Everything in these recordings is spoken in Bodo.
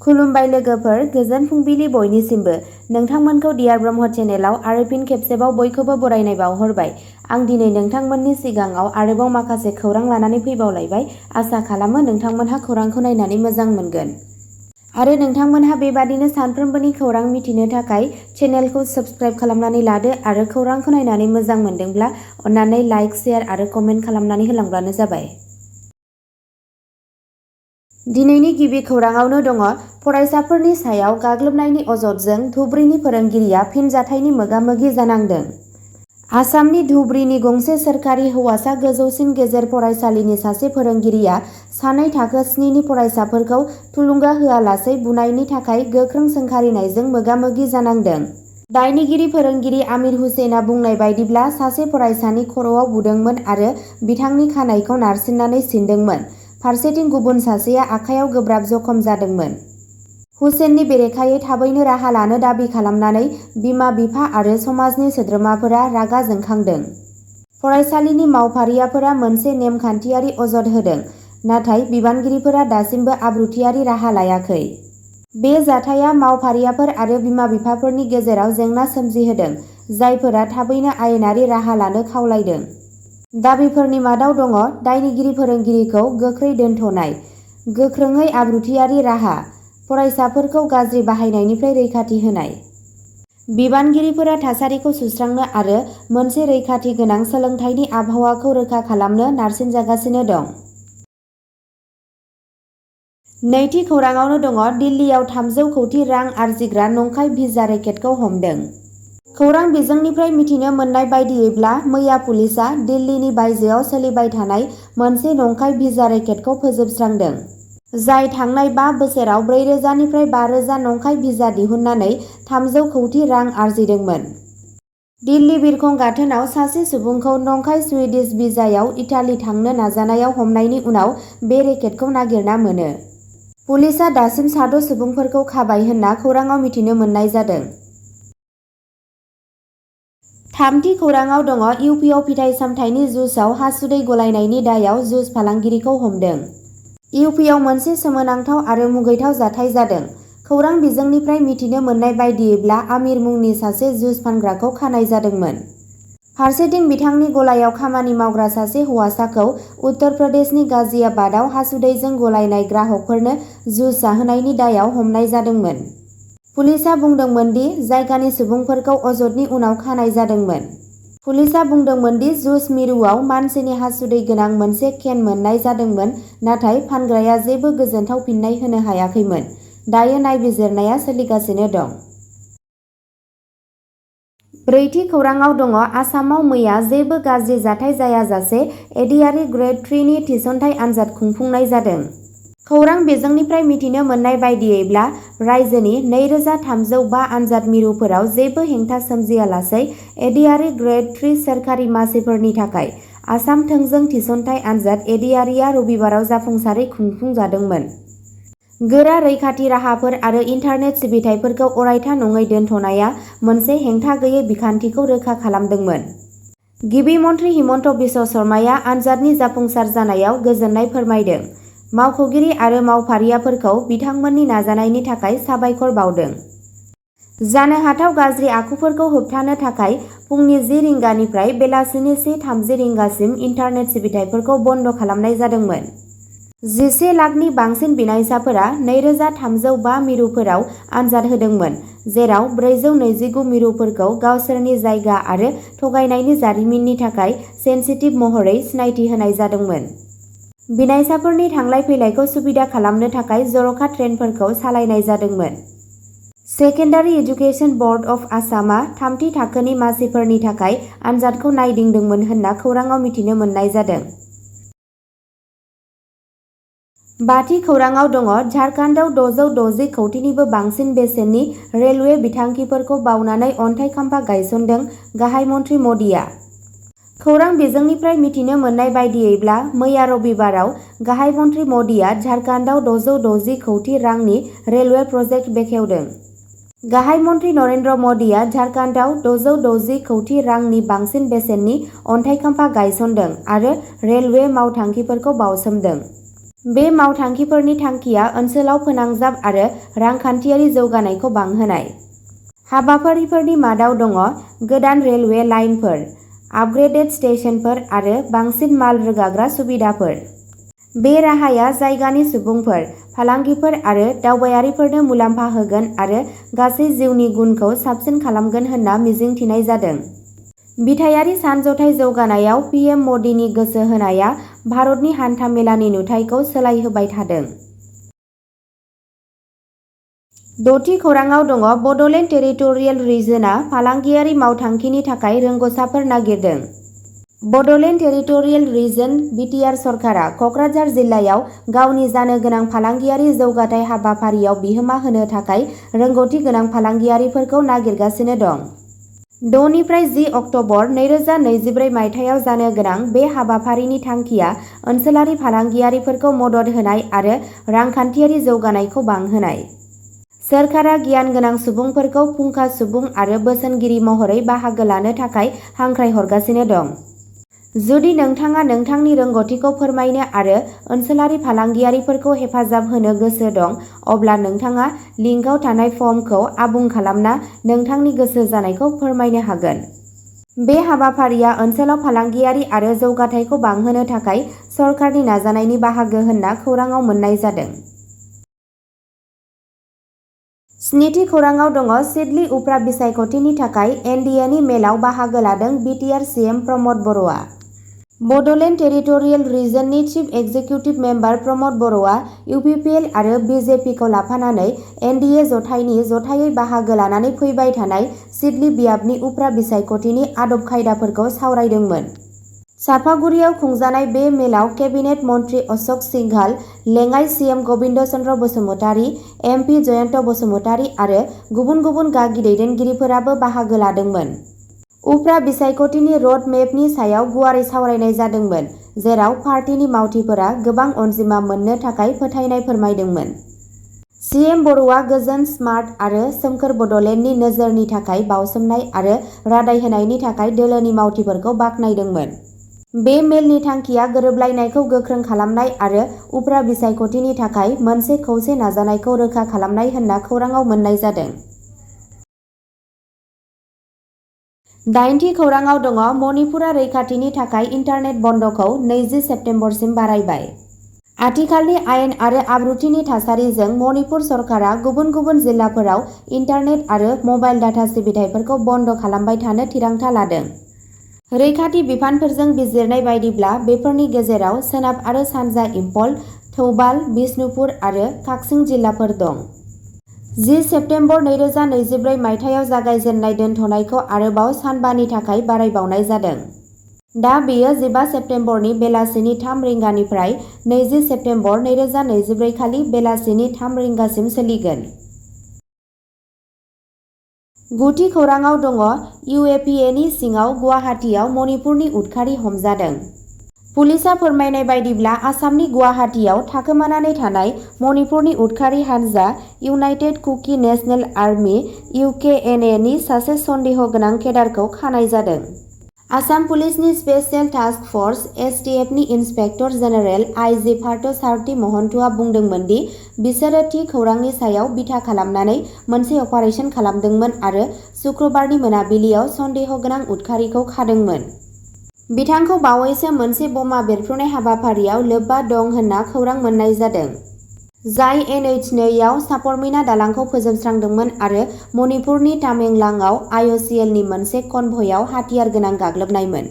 खुलुमबाय लोगोफोर, गोजोन फुंबिलि बयनिसिमबो। नोंथांमोनखौ डियार ब्रह्म चेनेलाव आरो फिन खेबसेबाव बयखौबो बरायनाय बावहरबाय। आं दिनै नोंथांमोननि सिगाङाव आरोबाव माखासे खौरां लानानै फैबावलायबाय। आसा खालामो नोंथांमोनहा खौरांखौ नायनानै मोजां मोनगोन। आरो नोंथांमोनहा बेबादिनो सानफ्रोमबोनि खौरां मिथिनो थाखाय चेनेलखौ साबस्क्राइब खालामनानै लादो आरो खौरांखौ नायनानै मोजां मोनदोंब्ला अन्नानै लाइक, शेयार आरो कमेन्ट खालामनानै होलांब्लानो जाबाय। दिनैनि गिबि खौराङावनो दङ फरायसाफोरनि सायाव गाग्लोबनायनि अजदजों धुबुरीनि फोरोंगिरिया फिनजाथायनि मोगा-मोगि जानांदों। आसामनि धुबुरीनि गंसे सोरखारि हौवासा गोजौसिन गेजेर फरायसालिनि सासे फोरोंगिरिया सानै थाखो 7 नि फरायसाफोरखौ थुलुंगा होआलासै बुनायनि थाखाय गोख्रों सोंखारिनायजों मोगा-मोगि जानांदों। दायनिगिरि फोरोंगिरि आमिर हुसैना बुंनाय बायदिब्ला सासे फरायसानि खर'आव बुदोंमोन आरो बिथांनि खानाइखौ नारसिननानै सिनदोंमोन। फारसेथिं गुबुन सासेया आखाइयाव गोब्राब जखम जादोंमोन। हुसेननि बेरेखायै थाबैनो राहा लानो दाबि खालामनानै बिमा-बिफा आरो समाजनि सोद्रोमाफोरा रागा जोंखांदों। फरायसालिनि मावफारियाफोरा मोनसे नेमखान्थियारि अजद होदों, नाथाय बिबानगिरिफोरा दासिमबो आब्रुथियारि राहा लायाखै। बे जाथाया मावफारियाफोर आरो बिमा-बिफाफोरनि गेजेराव जेंना सोमजिहोदों, जायफोरा थाबैनो आयेनारि राहा लानो खावलायदों। दाबिफोरनि मादाव दङ दायनिगिरि फोरोंगिरिखौ गोख्रै दोनथ'नाय, गोख्रोङै आब्रुथियारि राहा, फरायसाफोरखौ गाज्रि बाहायनायनिफ्राय रैखाथि होनाय। बिबानगिरिफोरा थासारिखौ सुस्रांनो आरो मोनसे रैखाथि गोनां सोलोंथाइनि आबहावाखौ रोखा खालामनो नारसिनजागासिनो दं। नैथि खौराङावनो दङ दिल्लीयाव 300 कौटि रां आरजिग्रा नंखाय भिजा रेकेटखौ हमदों। खौरां बिजोंनिफ्राय मिथिनो मोननाय बायदियैब्ला मैया पुलिसआ दिल्लीनि बायजोआव सोलिबाय थानाय मोनसे नंखाय भिजा रेकेटखौ फोजोबस्रांदों, जाय थांनाय 5 बोसोराव 4,000 निफ्राय 5,000 नंखाय भिजा दिहुननानै 300 कौटि रां आरजिदोंमोन। दिल्ली बिरखं गाथोनाव सासे सुबुंखौ नंखाय सुइडिश भिजायाव इटाली थांनो नाजानायाव हमनायनि उनाव बे रेकेटखौ नागिरना मोनो। पुलिसआ दासिम 6 सुबुंफोरखौ खाबाय होनना खौराङाव मिथिनो मोननाय जादों। थामथि खौराङाव दङ इउपिआव फिथाइ-सामथाइनि जुसआव हासुदै गलायनायनि दायाव जुस फालांगिरिखौ हमदों। इउपिआव मोनसे सोमोनांथाव आरो मुगैथाव जाथाय जादों। खौरां बिजोंनिफ्राय मिथिनो मोननाय बायदियैब्ला आमिर मुंनि सासे जुस फानग्राखौ खानाय जादोंमोन। फारसेथिं बिथांनि गलायाव खामानि मावग्रा सासे हौवासाखौ उत्तर प्रदेशनि गाजियाबादआव हासुदैजों गलायनाय ग्राहकफोरनो जुस जाहोनायनि दायाव हमनाय जादोंमोन। पुलिसआ बुंदोंमोन दि जायगानि सुबुंफोरखौ अजदनि उनाव खानाय जादोंमोन। पुलिसआ बुंदोंमोन दि जुस मिरुआव मानसिनि हासुदै गोनां मोनसे केन मोननाय जादोंमोन, नाथाय फानग्राया जेबो गोजोनथाव फिननाय होनो हायाखैमोन। दायो नायबिजिरनाया सोलिगासिनो दं। ब्रैथि खौराङाव दङ आसामाव मैया जेबो गाज्रि जाथाय जायाजासे एडिआरइ ग्रेड 3 नि थिसनथाइ आनजाद खुंफुंनाय जादों। खौरां बिजोंनिफ्राय मिथिनो मोननाय बायदियैब्ला रायजोनि 2,305 आनजाद मिरुफोराव जेबो हेंथा सोमजियालासै एडिआरइ ग्रेड 3 सोरखारि मासिफोरनि थाखाय आसाम थोंजों थिसनथाइ आनजाद एडिआरइआ रबिबाराव जाफुंसारै खुंफुंजादोंमोन। गोरा रैखाथि राहाफोर आरो इन्टारनेट सिबिथाइफोरखौ अरायथा नङै दोनथ'नाया मोनसे हेंथा गैयै बिखान्थिखौ रोखा खालामदोंमोन। गिबि मन्थ्रि हिमन्त बिश्व शर्माया आनजादनि जाफुंसार जानायाव गोजोननाय फोरमायदों। मावख'गिरि आरो मावफारियाफोरखौ बिथांमोननि नाजानायनि थाखाय साबायखर बावदों। जानो हाथाव गाज्रि आखुफोरखौ होबथानो थाखाय फुंनि 10 रिंगानिफ्राय बेलासिनि 1:30 रिंगासिम इन्टारनेट सिबिथाइफोरखौ बन्द खालामनाय जादोंमोन। 11 लाखनि बांसिन बिनायसाफोरा 2,305 मिरुफोराव आनजाद होदोंमोन, जेराव 429 मिरुफोरखौ गावसोरनि जायगा आरो थगायनायनि जारिमिननि थाखाय सेन्सिटिभ महरै सिनायथि होनाय जादोंमोन। बिनायसाफोरनि थांलाय-फैलायखौ सुबिदा खालामनो थाखाय जर'खा ट्रेनफोरखौ सालायनाय जादोंमोन। सेकेन्डारि एजुकेशन बर्ड अफ आसामआ 3थि थाखोनि मासिफोरनि थाखाय आनजादखौ नायदिंदोंमोन होनना खौराङाव मिथिनो मोननाय जादों। 5थि खौराङाव दङ झारखन्डआव 660 कौटिनिबो बांसिन बेसेननि रेलवे बिथांखिफोरखौ बावनानै अन्थाइ खाम्फा गायसनदों गाहाय मन्थ्रि मदिआ। खौरां बिजोंनिफ्राय मिथिनो मोननाय बायदियैब्ला मैया रबिबाराव गाहाय मन्थ्रि मदिआ झारखन्डआव 660 कौटि रांनि रेलवे प्रजेक्ट बेखेवदों। गाहाय मन्थ्रि नरेन्द्र मदिआ झारखन्डआव 660 कौटि रांनि बांसिन बेसेननि अन्थाइ खाम्फा गायसनदों आरो रेलवे मावथांखिफोरखौ बावसोमदों। बे मावथांखिफोरनि थांखिया ओनसोलाव फोनांजाब आरो रांखान्थियारि जौगानायखौ बांहोनाय। हाबाफारिफोरनि मादाव दङ गोदान रेलवे लाइनफोर, आपग्रेडेड स्टेशनफोर आरो बांसिन माल रोगाग्रा सुबिदाफोर। बे राहाया जायगानि सुबुंफोर, फालांगिफोर आरो दावबायारिफोरनो मुलाम्फा होगोन आरो गासै जिउनि गुनखौ साबसिन खालामगोन होनना मिजिंथिनाय जादों। बिथायारि सानज'थाय जौगानायाव पीएम मदिनि गोसो होनाया भारतनि हान्था-मेलानि नुथायखौ सोलायहोबाय थादों। द'थि खौरांआव दङ बड'लेण्ड टेरिटरियेल रिजनआ फालांगियारि मावथांखिनि थाखाय रोंग'साफोर नागिरदों। बड'लेण्ड टेरिटरियेल रिजन (बिटिआर) सरकारा क'क्राझार जिल्लायाव गावनि जानो गोनां फालांगियारि जौगाथाय हाबाफारियाव बिहोमा होनो थाखाय रोंग'थि गोनां फालांगियारिफोरखौ नागिरगासिनो दं। 6 निफ्राय 10 अक्ट'बर 2024 मायथाइयाव जानो गोनां बे हाबाफारिनि थांखिया ओनसोलारि फालांगियारिफोरखौ मदद होनाय आरो रांखान्थियारि जौगानायखौ बांहोनाय। सोरखारा गियान गोनां सुबुंफोरखौ फुंखा सुबुं आरो बोसोनगिरि महरै बाहागो लानो थाखाय हांख्रायहरगासिनो दं। जुदि नोंथाङा नोंथांनि रोंग'थिखौ फोरमायनो आरो ओनसोलारि फालांगियारिफोरखौ हेफाजाब होनो गोसो दं, अब्ला नोंथाङा लिंकआव थानाय फर्मखौ आबुं खालामना नोंथांनि गोसो जानायखौ फोरमायनो हागोन। बे हाबाफारिया ओनसोलाव फालांगियारि आरो जौगाथायखौ बांहोनो थाखाय सरकारनि नाजानायनि बाहागो होनना खौरांआव मोन्नाय जादों। 7थि खौरांआव दङ सिडली उफ्रा बिसायख'थिनि थाखाय एनडिएनि मेलआव बाहागो लादों BTR CM Pramod Boro. Bodoland territorial रिजननि chief executive member Pramod Boro UPPL आरो बिजेपिखौ लाफानानै एनडिए जथायै बाहागो लानानै फैबाय थानाय सिडली बियाबनि उफ्रा बिसायख'थिनि आदब खायदाफोरखौ सावरायदोंमोन। चापागुरियाव खुंजानाय बे मेलाव केबिनेट मन्त्रि अशोक सिंघाल, लेङाइ सिएम गबिन्द चन्द्र बसुमतारी, MP जयन्त बसुमतारी आरो गुबुन गुबुन गागि दैदेनगिरिफोराबो बाहागो लादोंमोन। उफ्रा बिसायख'थिनि रड मेपनि सायाव गुवारै सावरायनाय जादोंमोन, जेराव पार्टीनि मावथिफोरा गोबां अनजिमा मोननो थाखाय फोथायनाय फोरमायदोंमोन। सिएम बर'आ गोजोन, स्मार्ट आरो सोमखोर बड'लेण्डनि नोजोरनि थाखाय बावसोमनाय आरो रादाय होनायनि थाखाय दोलोनि मावथिफोरखौ बाख्नायदोंमोन। बे मेलनि थांखिया गोरोबलायनायखौ गोख्रों खालामनाय आरो उफ्रा बिसायख'थिनि थाखाय मोनसे खौसे नाजानायखौ रोखा खालामनाय होनना खौरांआव मोन्नाय जादों। 8थि खौरांआव दङ मणिपुरा रैखाथिनि थाखाय इन्टारनेट बन्द'खौ 20 सेप्तेम्बरसिम बारायबाय। आथिखालनि आयेन आरो आब्रुथिनि थासारिजों मणिपुर सरकारा गुबुन गुबुन जिल्लाफोराव इन्टारनेट आरो मबाइल डाटा सिबिथायफोरखौ बन्द' खालामबाय थानो थिरांथा लादों। रैखाथि बिफानफोरजों बिजिरनाय बायदिब्ला बेफोरनि गेजेराव सोनाब आरो सानजा इम्फल, थौबाल, बिष्णुपुर आरो काक्सिं जिल्लाफोर दं। 10 सेप्तेम्बर 2024 मायथाइयाव जागायजेननाय दोनथ'नायखौ आरोबाव सानबानि थाखाय बारायबावनाय जादों। दा बेयो 15 सेप्तेम्बरनि बेलासिनि 3 रिंगानिफ्राय 20 सेप्तेम्बर 2024 खालि बेलासिनि 3 रिंगासिम सोलिगोन। 9थि खौरांआव दङ UAPAनि सिङाव गुवाहाटीआव मणिपुरनि उदखारि हमजादों। पुलिसआ फोरमायनाय बायदिब्ला आसामनि गुवाहाटीआव थाखोमानानै थानाय मणिपुरनि उदखारि हानजा इउनाइटेड कुकि नेशनेल आर्मी (UKNA) नि सासे सन्देह गोनां केडारखौ खानाय जादों। आसाम पुलिसनि स्पेसियेल टास्क फर्स (STF) नि इन्सपेक्टर जेनेरेल IG पार्थ सारथी महन्तआ बुंदोंमोन दि बिसोरो थि खौरांनि सायाव बिथा खालामनानै मोनसे अपारेसन खालामदोंमोन आरो सुक्रुबारनि मोनाबिलियाव सन्देह गोनां उदखारिखौ खादोंमोन। बिथांखौ बावैसो मोनसे बमा बेरफ्रुनाय हाबाफारियाव लोब्बा दं होनना खौरां मोन्नाय जादों, जाय NH2 आव सापरमिना दालांखौ फोजोबस्रांदोंमोन आरो मणिपुरनि तामेंलांआव IOCL नि मोनसे कनभयआव हाथियार गोनां गाग्लोबनायमोन।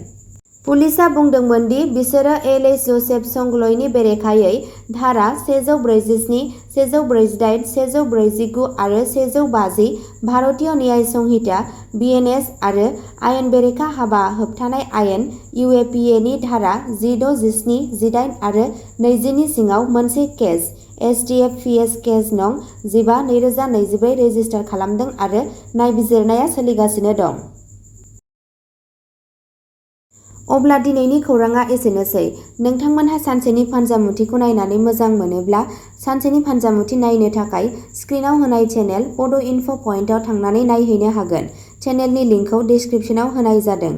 पुलिसआ बुंदोंमोन दि बिसोरो एलएच जसेफ संग्लयनि बेरेखायै धारा 147, 148, 149 आरो 150 भारतीय न्याय संहिता (BNS) आरो आयेन बेरेखा हाबा होबथानाय आयेन (UAPA) नि धारा 16, 17, 18 आरो 20 नि सिङाव मोनसे केस (STF-PS केस नं. 15/2024) रेजिस्टार खालामदों आरो नायबिजिरनाया सोलिगासिनो दं। अब्ला दिनैनि खौरांआ एसेनोसै। नोंथांमोनहा सानसेनि फानजामुथिखौ नायनानै मोजां मोनोब्ला सानसेनि फानजामुथि नायनो थाखाय स्क्रिनाव होनाय चेनेल बड इनफ' पइन्टआव थांनानै नायहैनो हागोन। चेनेलनि लिंकखौ डिस्क्रिप्शनाव होनाय जादों।